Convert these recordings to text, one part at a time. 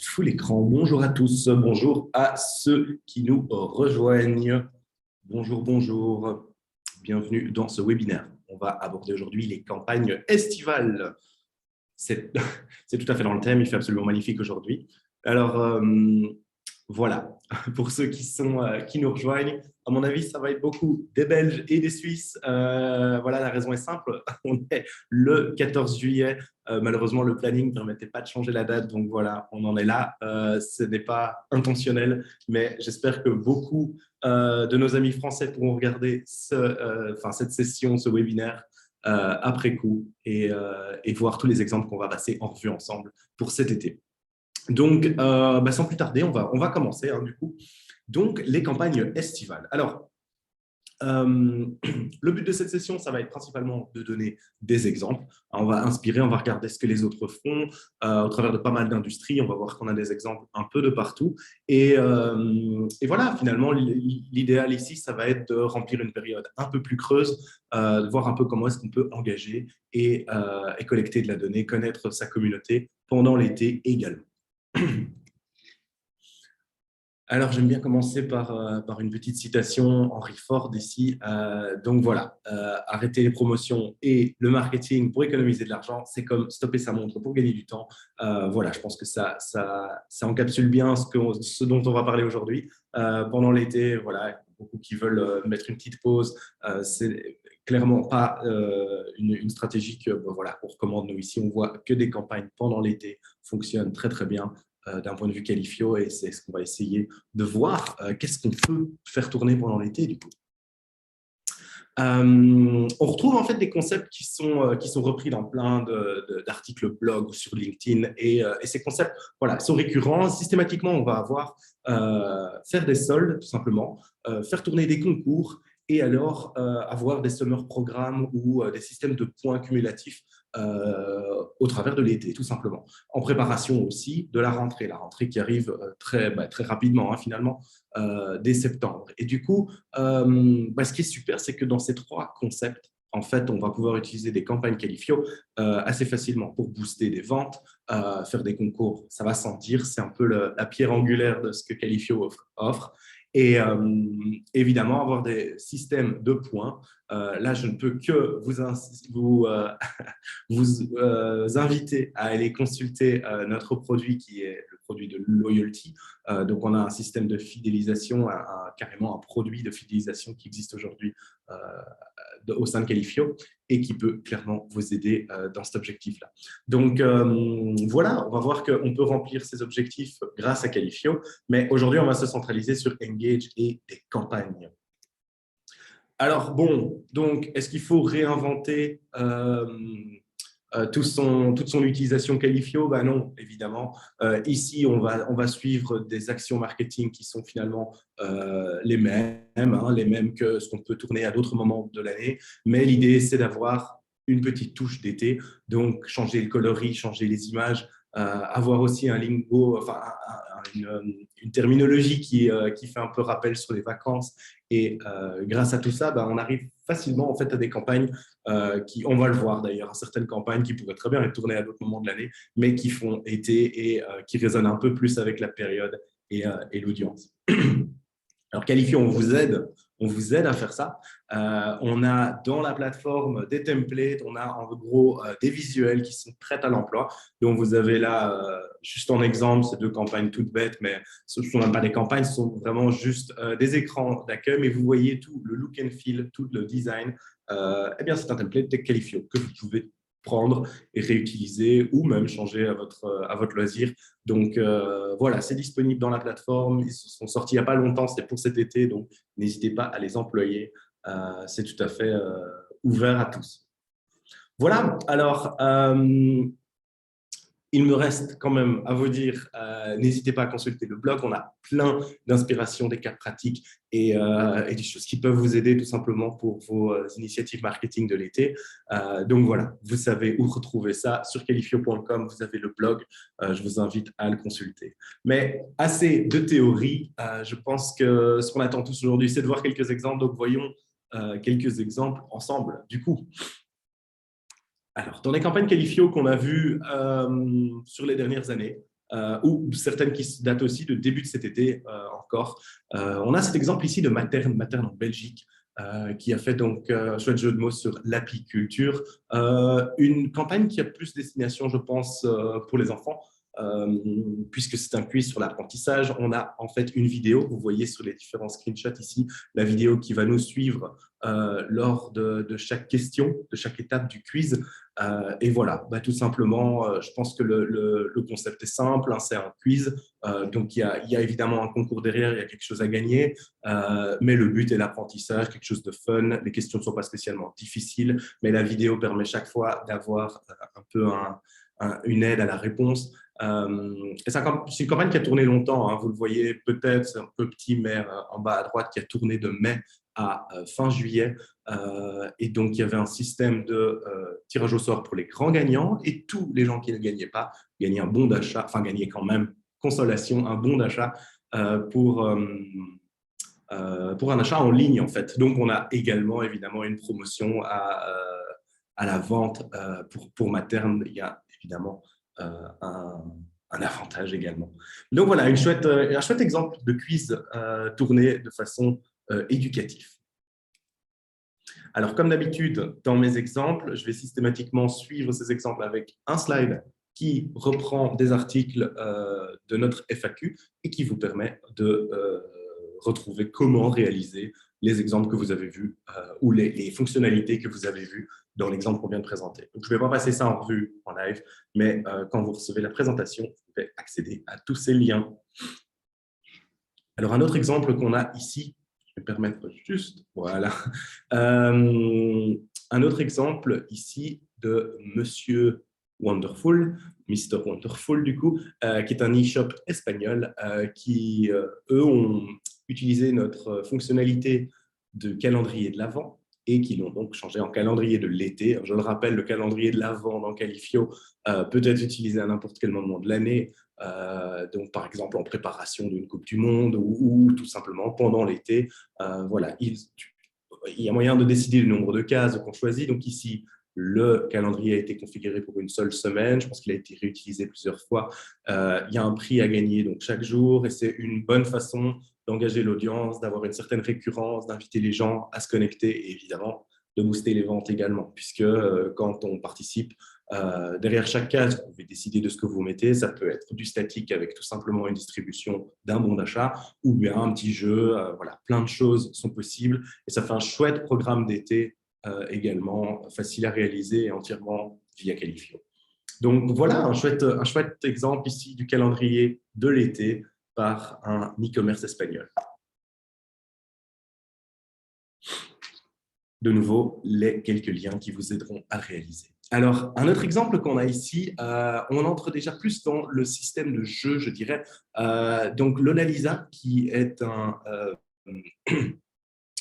full écran. Bonjour à tous, bonjour à ceux qui nous rejoignent. Bonjour, bonjour. Bienvenue dans ce webinaire. On va aborder aujourd'hui les campagnes estivales. C'est tout à fait dans le thème, il fait absolument magnifique aujourd'hui. Alors, voilà, pour ceux qui nous rejoignent, à mon avis, ça va être beaucoup des Belges et des Suisses. Voilà, la raison est simple, on est le 14 juillet. Malheureusement, le planning ne permettait pas de changer la date, donc voilà, on en est là. Ce n'est pas intentionnel, mais j'espère que beaucoup de nos amis français pourront regarder cette session, ce webinaire, après coup et voir tous les exemples qu'on va passer en revue ensemble pour cet été. Donc, sans plus tarder, on va commencer du coup. Donc, les campagnes estivales. Alors, le but de cette session, ça va être principalement de donner des exemples. On va inspirer, on va regarder ce que les autres font au travers de pas mal d'industries. On va voir qu'on a des exemples un peu de partout. Et voilà, finalement, l'idéal ici, ça va être de remplir une période un peu plus creuse, de voir un peu comment est-ce qu'on peut engager et collecter de la donnée, connaître sa communauté pendant l'été également. Alors, j'aime bien commencer par une petite citation, Henry Ford ici. Donc voilà, arrêter les promotions et le marketing pour économiser de l'argent, c'est comme stopper sa montre pour gagner du temps. Voilà, je pense que ça encapsule bien ce dont on va parler aujourd'hui. Pendant l'été, voilà, beaucoup qui veulent mettre une petite pause. C'est clairement pas une stratégie que voilà, on recommande. Nous ici, on voit que des campagnes pendant l'été fonctionnent très très bien d'un point de vue Qualifio, et c'est ce qu'on va essayer de voir. Qu'est-ce qu'on peut faire tourner pendant l'été du coup. On retrouve en fait des concepts qui sont repris dans plein d'articles blog ou sur LinkedIn, et ces concepts voilà, sont récurrents. Systématiquement, on va avoir faire des soldes tout simplement, faire tourner des concours, et alors avoir des summer programmes ou des systèmes de points cumulatifs au travers de l'été, tout simplement. En préparation aussi de la rentrée qui arrive très rapidement, finalement, dès septembre. Et du coup, ce qui est super, c'est que dans ces trois concepts, en fait, on va pouvoir utiliser des campagnes Qualifio assez facilement pour booster des ventes, faire des concours, ça va sans dire, c'est un peu la pierre angulaire de ce que Qualifio offre. Et évidemment, avoir des systèmes de points. Là, je ne peux que vous inviter à aller consulter notre produit qui est le produit de Loyalty. Donc, on a un système de fidélisation, carrément un produit de fidélisation qui existe aujourd'hui au sein de Qualifio et qui peut clairement vous aider dans cet objectif-là. Donc, voilà, on va voir qu'on peut remplir ces objectifs grâce à Qualifio, mais aujourd'hui, on va se centraliser sur Engage et des campagnes. Alors, bon, donc, est-ce qu'il faut réinventer toute son utilisation Qualifio? Non, évidemment. Ici, on va suivre des actions marketing qui sont finalement les mêmes que ce qu'on peut tourner à d'autres moments de l'année. Mais l'idée, c'est d'avoir une petite touche d'été, donc changer le coloris, changer les images, avoir aussi un lingo, enfin une terminologie qui fait un peu rappel sur les vacances. Et grâce à tout ça, on arrive facilement en fait à des campagnes on va le voir d'ailleurs, certaines campagnes qui pourraient très bien être tournées à d'autres moments de l'année, mais qui font été et qui résonnent un peu plus avec la période et l'audience. Alors, Qualifio, on vous aide à faire ça. On a dans la plateforme des templates, on a en gros des visuels qui sont prêts à l'emploi. Donc, vous avez là, juste en exemple, ces deux campagnes toutes bêtes, mais ce ne sont même pas des campagnes, ce sont vraiment juste des écrans d'accueil. Mais vous voyez tout le look and feel, tout le design. Eh bien, c'est un template de Qualifio que vous pouvez prendre et réutiliser ou même changer à votre loisir. Donc, voilà, c'est disponible dans la plateforme. Ils se sont sortis il n'y a pas longtemps, c'est pour cet été, donc n'hésitez pas à les employer. C'est tout à fait ouvert à tous. Voilà, alors, il me reste quand même à vous dire, n'hésitez pas à consulter le blog. On a plein d'inspirations, des cas pratiques et des choses qui peuvent vous aider tout simplement pour vos initiatives marketing de l'été. Donc voilà, vous savez où retrouver ça. Sur qualifio.com, vous avez le blog. Je vous invite à le consulter. Mais assez de théorie. Je pense que ce qu'on attend tous aujourd'hui, c'est de voir quelques exemples. Donc voyons quelques exemples ensemble. Du coup, alors, dans les campagnes Qualifio qu'on a vues sur les dernières années, ou certaines qui datent aussi de début de cet été encore. On a cet exemple ici de Materne en Belgique, qui a fait donc un chouette jeu de mots sur l'apiculture, une campagne qui a plus destination, je pense, pour les enfants, puisque c'est un quiz sur l'apprentissage. On a en fait une vidéo, vous voyez sur les différents screenshots ici, la vidéo qui va nous suivre lors de chaque question, de chaque étape du quiz. Et voilà, tout simplement, je pense que le concept est simple, hein, c'est un quiz, donc il y a évidemment un concours derrière, il y a quelque chose à gagner, mais le but est l'apprentissage, quelque chose de fun. Les questions ne sont pas spécialement difficiles, mais la vidéo permet chaque fois d'avoir un peu une aide à la réponse. Et c'est une campagne qui a tourné longtemps, hein, vous le voyez peut-être, c'est un peu petit, mais en bas à droite, qui a tourné de mai à fin juillet. Et donc, il y avait un système de tirage au sort pour les grands gagnants, et tous les gens qui ne gagnaient pas gagnaient un bon d'achat, enfin gagnaient quand même, consolation, un bon d'achat pour un achat en ligne, en fait. Donc, on a également, évidemment, une promotion à la vente pour Materne. Il y a évidemment un avantage également. Donc, voilà, un chouette exemple de quiz tourné de façon éducative. Alors, comme d'habitude, dans mes exemples, je vais systématiquement suivre ces exemples avec un slide qui reprend des articles de notre FAQ et qui vous permet de retrouver comment réaliser les exemples que vous avez vus ou les fonctionnalités que vous avez vues dans l'exemple qu'on vient de présenter. Donc, je ne vais pas passer ça en revue en live, mais quand vous recevez la présentation, vous pouvez accéder à tous ces liens. Alors, un autre exemple qu'on a ici, je vais permettre juste, voilà, un autre exemple ici de Monsieur Wonderful, Mr. Wonderful du coup, qui est un e-shop espagnol qui, eux, ont utilisé notre fonctionnalité de calendrier de l'Avent et qui l'ont donc changé en calendrier de l'été. Je le rappelle, le calendrier de l'Avent dans Qualifio peut être utilisé à n'importe quel moment de l'année, donc par exemple en préparation d'une Coupe du Monde ou tout simplement pendant l'été. Voilà, il y a moyen de décider le nombre de cases qu'on choisit. Donc ici, le calendrier a été configuré pour une seule semaine. Je pense qu'il a été réutilisé plusieurs fois. Il y a un prix à gagner donc chaque jour et c'est une bonne façon d'engager l'audience, d'avoir une certaine récurrence, d'inviter les gens à se connecter et évidemment de booster les ventes également, puisque quand on participe derrière chaque case, vous pouvez décider de ce que vous mettez. Ça peut être du statique avec tout simplement une distribution d'un bon d'achat ou bien un petit jeu. Voilà, plein de choses sont possibles et ça fait un chouette programme d'été également, facile à réaliser et entièrement via Qualifio. Donc voilà un chouette exemple ici du calendrier de l'été par un e-commerce espagnol. De nouveau, les quelques liens qui vous aideront à réaliser. Alors, un autre exemple qu'on a ici, on entre déjà plus dans le système de jeu, je dirais. Donc, Lonalisa, qui est un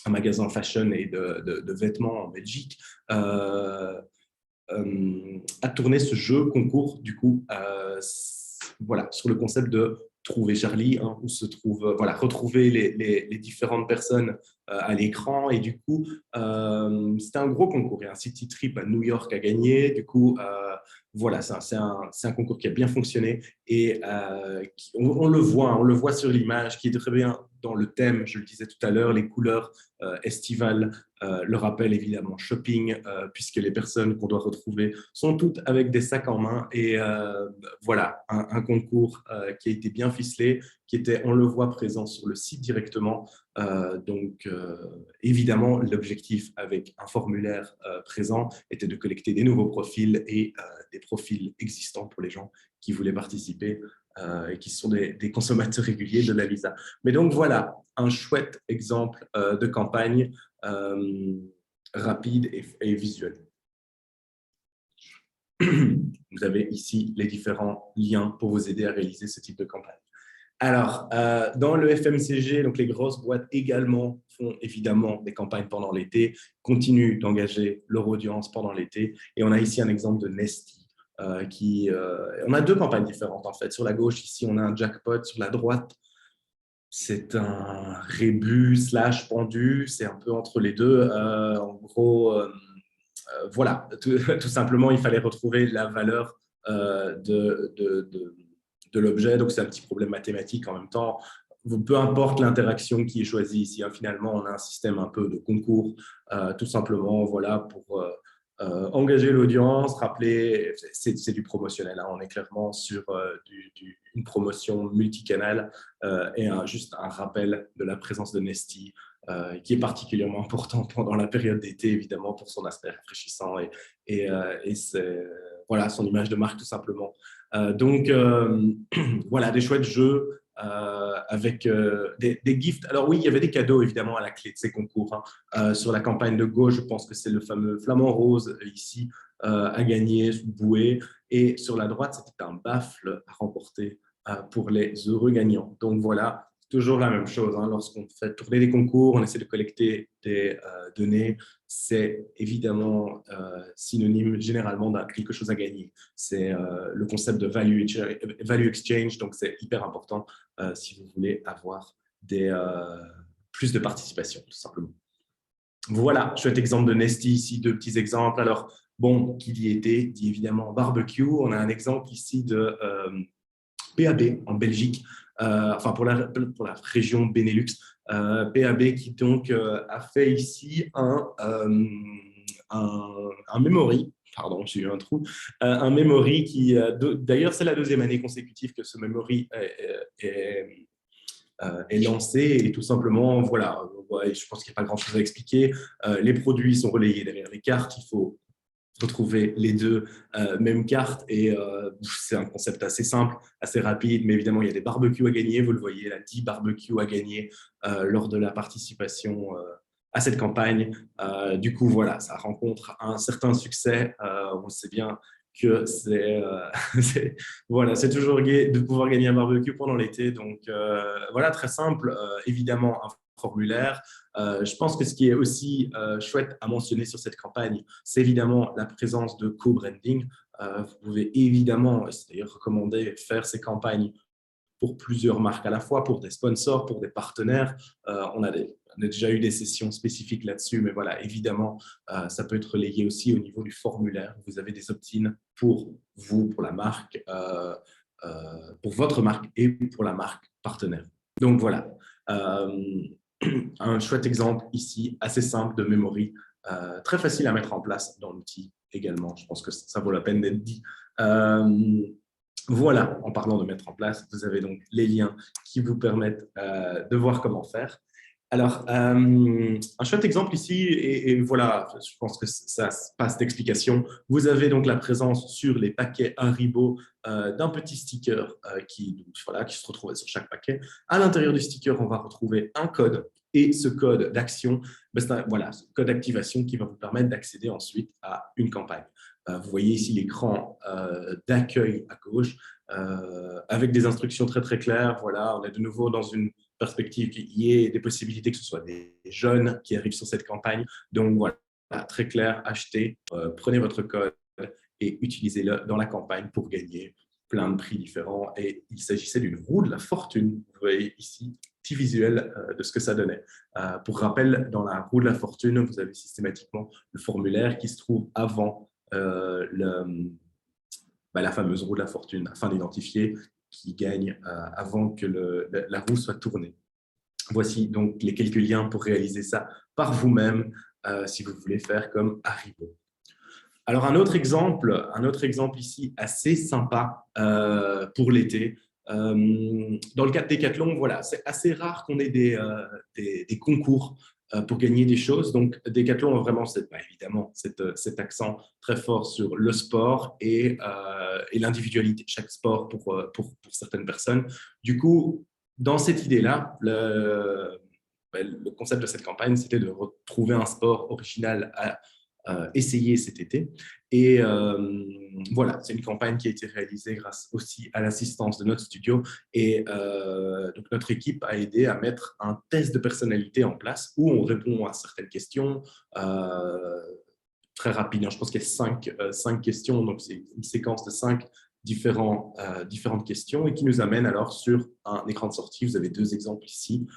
magasin fashion et de vêtements en Belgique, a tourné ce jeu concours, du coup, voilà, sur le concept de trouver Charlie, hein, où se trouve, voilà, retrouver les différentes personnes à l'écran. Et du coup, c'était un gros concours. Et un city trip à New York a gagné. Du coup, voilà, c'est un concours qui a bien fonctionné. Et on le voit sur l'image, qui est très bien dans le thème, je le disais tout à l'heure, les couleurs estivales, le rappel évidemment shopping, puisque les personnes qu'on doit retrouver sont toutes avec des sacs en main. Et voilà, un concours qui a été bien ficelé, qui était, on le voit, présent sur le site directement. Donc, évidemment, l'objectif avec un formulaire présent était de collecter des nouveaux profils et des profils existants pour les gens qui voulaient participer et qui sont des consommateurs réguliers de la Lisa. Mais donc, voilà, un chouette exemple de campagne rapide et visuelle. Vous avez ici les différents liens pour vous aider à réaliser ce type de campagne. Alors, dans le FMCG, donc les grosses boîtes également font évidemment des campagnes pendant l'été, continuent d'engager leur audience pendant l'été. Et on a ici un exemple de Nestlé. On a deux campagnes différentes en fait. Sur la gauche, ici, on a un jackpot. Sur la droite, c'est un rébus / pendu. C'est un peu entre les deux. En gros, voilà, tout simplement, il fallait retrouver la valeur de de l'objet. Donc, c'est un petit problème mathématique en même temps. Peu importe l'interaction qui est choisie ici, hein, finalement, on a un système un peu de concours, tout simplement, voilà, pour engager l'audience, rappeler, c'est du promotionnel, hein, on est clairement sur une promotion multicanal et juste un rappel de la présence de Nestea, qui est particulièrement important pendant la période d'été, évidemment, pour son aspect rafraîchissant et voilà, son image de marque, tout simplement. Donc, voilà, des chouettes jeux avec des gifts. Alors oui, il y avait des cadeaux, évidemment, à la clé de ces concours, hein. Sur la campagne de gauche, je pense que c'est le fameux flamant rose ici à gagner sous bouée. Et sur la droite, c'était un baffle à remporter pour les heureux gagnants. Donc voilà, toujours la même chose, hein. Lorsqu'on fait tourner des concours, on essaie de collecter des données. C'est évidemment synonyme généralement d'un quelque chose à gagner. C'est le concept de value exchange, donc c'est hyper important si vous voulez avoir plus de participation, tout simplement. Voilà, chouette exemple de Nestea ici, deux petits exemples. Alors, bon, qui y était, dit évidemment barbecue. On a un exemple ici de PAB en Belgique, enfin pour la région Benelux. PAB qui donc a fait ici un memory. Pardon, j'ai eu un trou. Un memory qui, d'ailleurs, c'est la deuxième année consécutive que ce memory est lancé et tout simplement, voilà, je pense qu'il n'y a pas grand-chose à expliquer. Les produits sont relayés derrière les cartes, il faut retrouver les deux mêmes cartes et c'est un concept assez simple, assez rapide, mais évidemment, il y a des barbecues à gagner, vous le voyez, là, 10 barbecues à gagner lors de la participation à cette campagne. Du coup, voilà, ça rencontre un certain succès. On sait bien que voilà, c'est toujours gai de pouvoir gagner un barbecue pendant l'été. Donc, voilà, très simple. Évidemment, un formulaire. Je pense que ce qui est aussi chouette à mentionner sur cette campagne, c'est évidemment la présence de co-branding. Vous pouvez évidemment, c'est d'ailleurs recommandé, faire ces campagnes pour plusieurs marques à la fois, pour des sponsors, pour des partenaires. On a déjà eu des sessions spécifiques là-dessus, mais voilà, évidemment, ça peut être relayé aussi au niveau du formulaire. Vous avez des opt-in pour vous, pour la marque, pour votre marque et pour la marque partenaire. Donc voilà, un chouette exemple ici, assez simple de memory, très facile à mettre en place dans l'outil également. Je pense que ça vaut la peine d'être dit. Voilà, en parlant de mettre en place, vous avez donc les liens qui vous permettent de voir comment faire. Alors, un chouette exemple ici, et voilà, je pense que ça passe d'explication. Vous avez donc la présence sur les paquets Haribo d'un petit sticker qui se retrouve sur chaque paquet. À l'intérieur du sticker, on va retrouver un code, et ce code d'action, voilà, ce code d'activation qui va vous permettre d'accéder ensuite à une campagne. Vous voyez ici l'écran d'accueil à gauche avec des instructions très très claires. Voilà, on est de nouveau dans une perspective qu'il y ait des possibilités que ce soit des jeunes qui arrivent sur cette campagne. Donc voilà, très clair, achetez, prenez votre code et utilisez-le dans la campagne pour gagner plein de prix différents. Et il s'agissait d'une roue de la fortune. Vous voyez ici, petit visuel de ce que ça donnait. Pour rappel, dans la roue de la fortune, vous avez systématiquement le formulaire qui se trouve avant la fameuse roue de la fortune, afin d'identifier qui gagne avant que la roue soit tournée. Voici donc les quelques liens pour réaliser ça par vous-même si vous voulez faire comme Haribo. Alors, un autre exemple ici assez sympa pour l'été. Dans le cas de Decathlon, voilà, c'est assez rare qu'on ait des concours pour gagner des choses. Donc, Decathlon a vraiment évidemment cet accent très fort sur le sport et l'individualité de chaque sport pour certaines personnes. Du coup, dans cette idée-là, le concept de cette campagne, c'était de retrouver un sport original à essayer cet été. Et voilà, c'est une campagne qui a été réalisée grâce aussi à l'assistance de notre studio. Et donc notre équipe a aidé à mettre un test de personnalité en place où on répond à certaines questions très rapides. Je pense qu'il y a cinq questions, donc c'est une séquence de différentes questions et qui nous amène alors sur un écran de sortie. Vous avez deux exemples ici.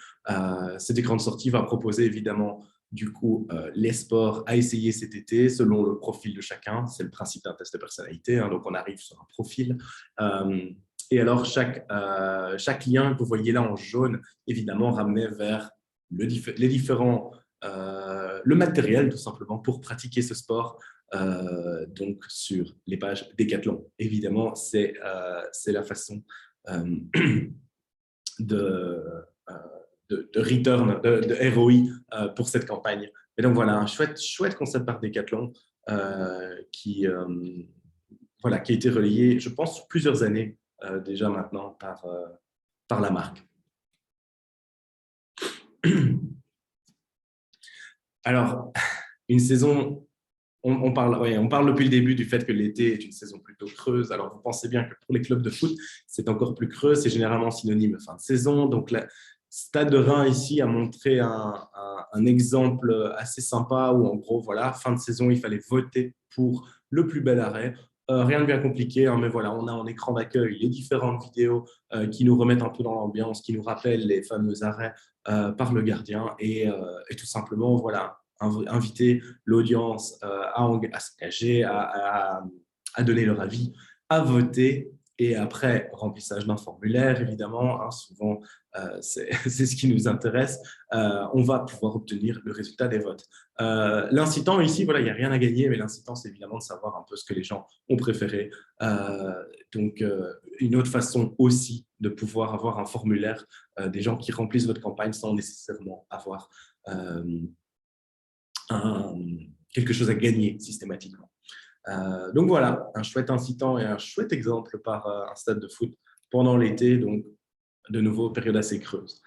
Cet écran de sortie va proposer évidemment du coup les sports à essayer cet été selon le profil de chacun. C'est le principe d'un test de personnalité, hein, donc on arrive sur un profil. Et alors, chaque lien que vous voyez là en jaune, évidemment, ramenait vers les différents, le matériel, tout simplement, pour pratiquer ce sport. Donc, sur les pages Decathlon. Évidemment, c'est la façon de, euh, de return, de ROI pour cette campagne. Et donc, voilà, un chouette concept par Decathlon voilà, qui a été relayé, je pense, sur plusieurs années déjà maintenant par la marque. Alors, une saison, on parle depuis le début du fait que l'été est une saison plutôt creuse. Alors, vous pensez bien que pour les clubs de foot, c'est encore plus creux. C'est généralement synonyme de fin de saison. Donc, le Stade de Reims ici a montré un exemple assez sympa où, en gros, voilà, fin de saison, il fallait voter pour le plus bel arrêt. Rien de bien compliqué, hein, mais voilà, on a en écran d'accueil les différentes vidéos qui nous remettent un peu dans l'ambiance, qui nous rappellent les fameux arrêts par le gardien et tout simplement, voilà, inviter l'audience à s'engager, à donner leur avis, à voter. Et après, remplissage d'un formulaire, évidemment, hein, souvent, c'est ce qui nous intéresse, on va pouvoir obtenir le résultat des votes. L'incitant, ici, voilà, il n'y a rien à gagner, mais l'incitant, c'est évidemment de savoir un peu ce que les gens ont préféré. Donc, une autre façon aussi de pouvoir avoir un formulaire des gens qui remplissent votre campagne sans nécessairement avoir quelque chose à gagner systématiquement. Donc voilà, un chouette incitant et un chouette exemple par un stade de foot pendant l'été, donc de nouveau, période assez creuse.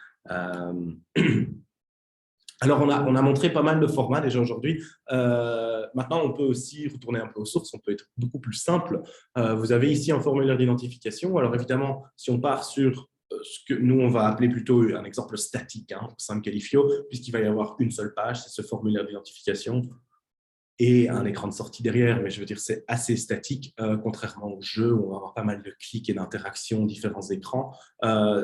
Alors, on a montré pas mal de formats déjà aujourd'hui. Maintenant, on peut aussi retourner un peu aux sources, on peut être beaucoup plus simple. Vous avez ici un formulaire d'identification. Alors, évidemment, si on part sur ce que nous, on va appeler plutôt un exemple statique, hein, au sein de Qualifio, puisqu'il va y avoir une seule page, c'est ce formulaire d'identification et un écran de sortie derrière, mais je veux dire, c'est assez statique, contrairement au jeu où on va avoir pas mal de clics et d'interactions, différents écrans.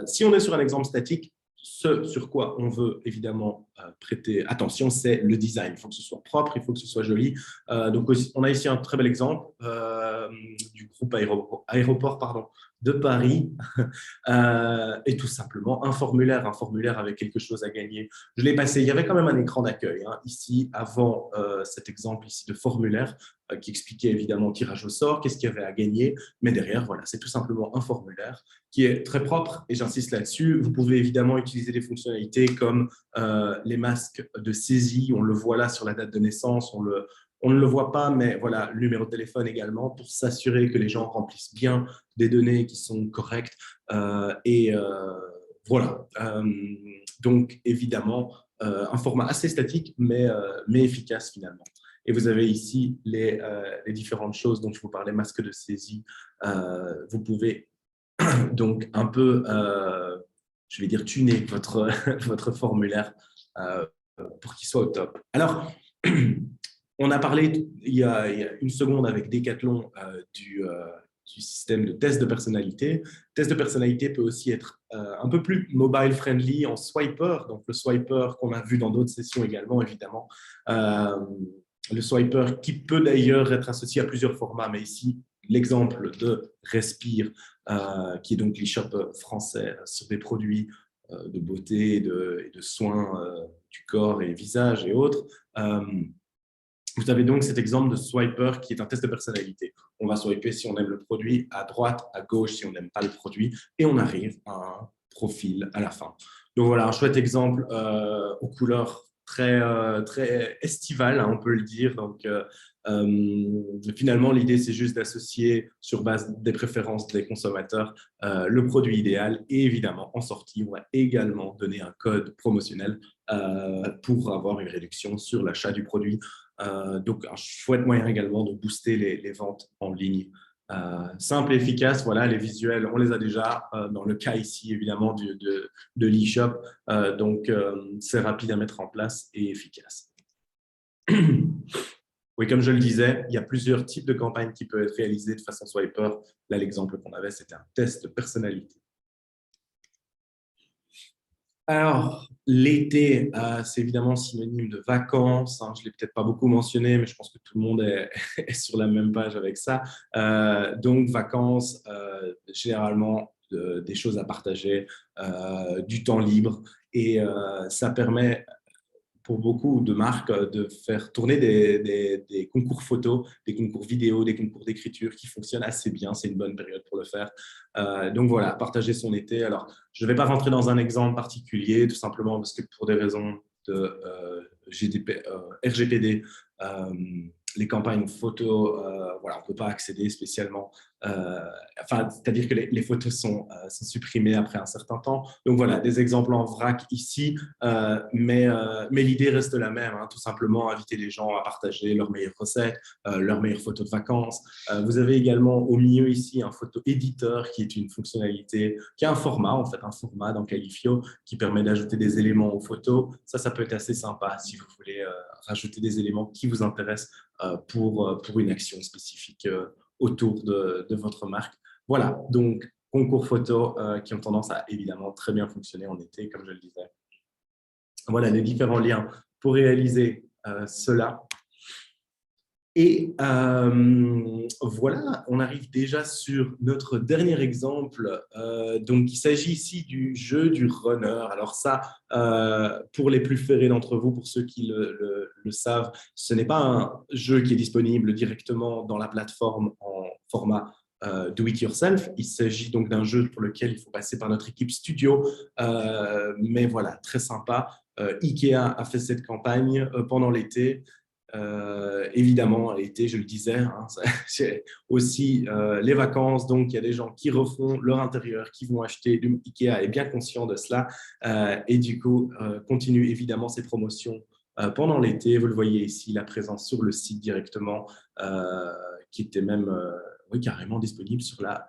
Si on est sur un exemple statique, ce sur quoi on veut évidemment prêter attention, c'est le design. Il faut que ce soit propre, il faut que ce soit joli. Donc, on a ici un très bel exemple du groupe aéroport pardon, de Paris et tout simplement un formulaire avec quelque chose à gagner. Je l'ai passé, il y avait quand même un écran d'accueil hein, ici avant cet exemple ici de formulaire qui expliquait évidemment tirage au sort, qu'est-ce qu'il y avait à gagner, mais derrière, voilà, c'est tout simplement un formulaire qui est très propre et j'insiste là-dessus. Vous pouvez évidemment utiliser des fonctionnalités comme les masques de saisie, on le voit là sur la date de naissance, on ne le voit pas, mais voilà, le numéro de téléphone également pour s'assurer que les gens remplissent bien des données qui sont correctes. Voilà. Donc, évidemment, un format assez statique, mais efficace finalement. Et vous avez ici les différentes choses dont je vous parlais, masque de saisie. Vous pouvez donc un peu, je vais dire, tuner votre formulaire pour qu'il soit au top. Alors, on a parlé il y a une seconde avec Decathlon du système de test de personnalité. Le test de personnalité peut aussi être un peu plus mobile friendly en swiper, donc le swiper qu'on a vu dans d'autres sessions également, évidemment. Le swiper qui peut d'ailleurs être associé à plusieurs formats, mais ici, l'exemple de Respire, qui est donc l'e-shop français sur des produits de beauté et de soins du corps et visage et autres. Vous avez donc cet exemple de swiper qui est un test de personnalité. On va swiper si on aime le produit, à droite, à gauche si on n'aime pas le produit, et on arrive à un profil à la fin. Donc voilà, un chouette exemple aux couleurs très estivales, hein, on peut le dire. Donc finalement, l'idée, c'est juste d'associer sur base des préférences des consommateurs le produit idéal. Et évidemment, en sortie, on va également donner un code promotionnel pour avoir une réduction sur l'achat du produit. Donc, un chouette moyen également de booster les ventes en ligne. Simple et efficace, voilà, les visuels, on les a déjà dans le cas ici, évidemment, de l'e-shop. Donc, c'est rapide à mettre en place et efficace. Oui, comme je le disais, il y a plusieurs types de campagnes qui peuvent être réalisées de façon swiper. Là, l'exemple qu'on avait, c'était un test de personnalité. Alors, L'été, c'est évidemment synonyme de vacances, hein. Je ne l'ai peut-être pas beaucoup mentionné, mais je pense que tout le monde est, est sur la même page avec ça. Donc, vacances, généralement, des choses à partager, du temps libre. Et ça permet pour beaucoup de marques de faire tourner des concours photos, des concours vidéo, des concours d'écriture qui fonctionnent assez bien. C'est une bonne période pour le faire. Donc voilà, partager son été. Alors, je ne vais pas rentrer dans un exemple particulier, tout simplement parce que pour des raisons de RGPD, euh, les campagnes photos, voilà, on ne peut pas accéder spécialement. Enfin, c'est-à-dire que les photos sont supprimées après un certain temps. Donc voilà, des exemples en vrac ici. Mais l'idée reste la même, hein, tout simplement inviter les gens à partager leurs meilleures recettes, leurs meilleures photos de vacances. Vous avez également au milieu ici un photo éditeur qui est une fonctionnalité, qui a un format, en fait, un format dans Califio qui permet d'ajouter des éléments aux photos. Ça peut être assez sympa si vous voulez rajouter des éléments qui vous intéressent pour une action spécifique autour de votre marque. Voilà, donc concours photo qui ont tendance à évidemment très bien fonctionner en été, comme je le disais. Voilà les différents liens pour réaliser cela. Et voilà, on arrive déjà sur notre dernier exemple. Donc, il s'agit ici du jeu du runner. Alors ça, pour les plus ferrés d'entre vous, pour ceux qui le savent, ce n'est pas un jeu qui est disponible directement dans la plateforme en format do it yourself. Il s'agit donc d'un jeu pour lequel il faut passer par notre équipe studio. Mais voilà, très sympa. Ikea a fait cette campagne pendant l'été. Évidemment, l'été, je le disais, hein, c'est aussi les vacances. Donc, il y a des gens qui refont leur intérieur, qui vont acheter du Ikea est bien conscient de cela. Et du coup, continue évidemment ces promotions pendant l'été. Vous le voyez ici, la présence sur le site directement, qui était même oui, carrément disponible sur la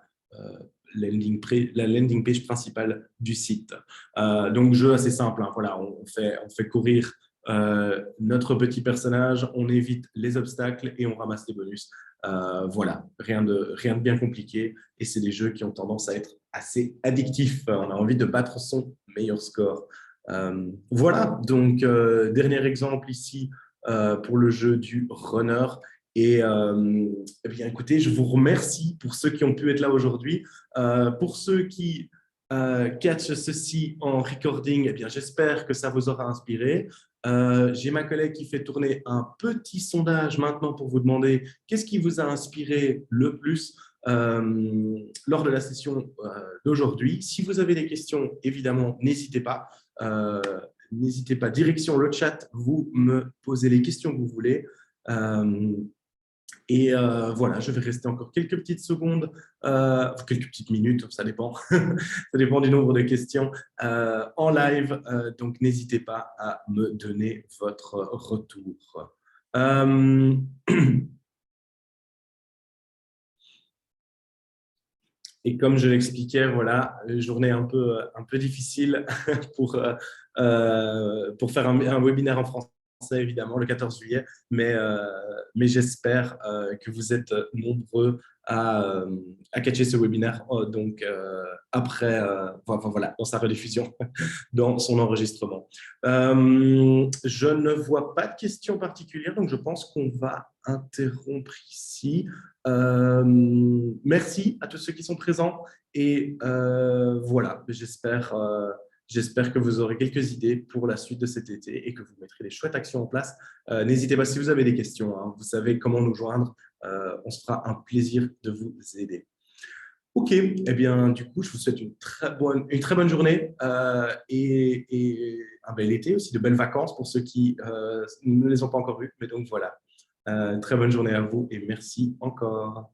landing page principale du site. Donc, jeu assez simple, hein, voilà, on fait courir notre petit personnage, on évite les obstacles et on ramasse les bonus. Voilà, rien de bien compliqué. Et c'est des jeux qui ont tendance à être assez addictifs. On a envie de battre son meilleur score. Voilà, donc dernier exemple ici pour le jeu du runner. Et eh bien, écoutez, je vous remercie pour ceux qui ont pu être là aujourd'hui. Pour ceux qui catch ceci en recording, eh bien, j'espère que ça vous aura inspiré. J'ai ma collègue qui fait tourner un petit sondage maintenant pour vous demander qu'est-ce qui vous a inspiré le plus lors de la session d'aujourd'hui. Si vous avez des questions, évidemment, n'hésitez pas. N'hésitez pas, direction le chat, vous me posez les questions que vous voulez. Et voilà, je vais rester encore quelques petites secondes, quelques petites minutes, ça dépend, ça dépend du nombre de questions en live. Donc, n'hésitez pas à me donner votre retour. Et comme je l'expliquais, voilà, une journée un peu difficile pour faire un webinaire en français, évidemment, le 14 juillet. Mais j'espère que vous êtes nombreux à catcher ce webinaire donc, après, voilà, dans sa rediffusion, dans son enregistrement. Je ne vois pas de questions particulières, donc je pense qu'on va interrompre ici. Merci à tous ceux qui sont présents et voilà, j'espère que vous aurez quelques idées pour la suite de cet été et que vous mettrez des chouettes actions en place. N'hésitez pas si vous avez des questions, hein, vous savez comment nous joindre, on se fera un plaisir de vous aider. Ok, eh bien du coup, je vous souhaite une très bonne journée et un bel été aussi, de belles vacances pour ceux qui ne les ont pas encore eues. Mais donc voilà, très bonne journée à vous et merci encore.